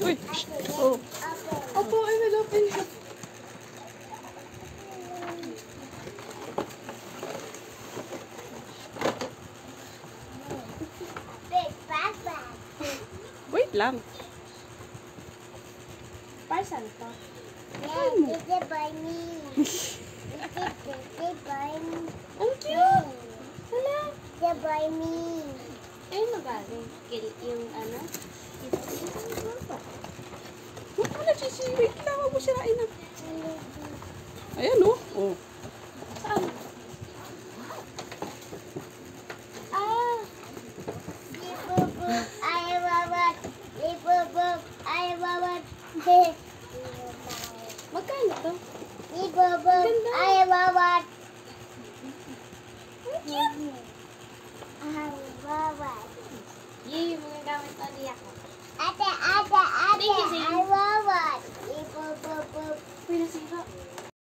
Uy! Oh. Opo, I will open it. Wait lang. Para saan to? Yeah, it's a bunny. It's a bunny. Ang cute! Hala! It's a bunny. Ay, magaling. Yung ano? Huwag mo na, Gigi. Wait lang. Huwag mo sirain na. Ayan, oh. Oh. Saan? Ah! Lipo-boop, I want. Lipo-boop, I want. Magkano to? Lipo-boop, I want. Ang cute! I want. Yay, mga gamit na ako.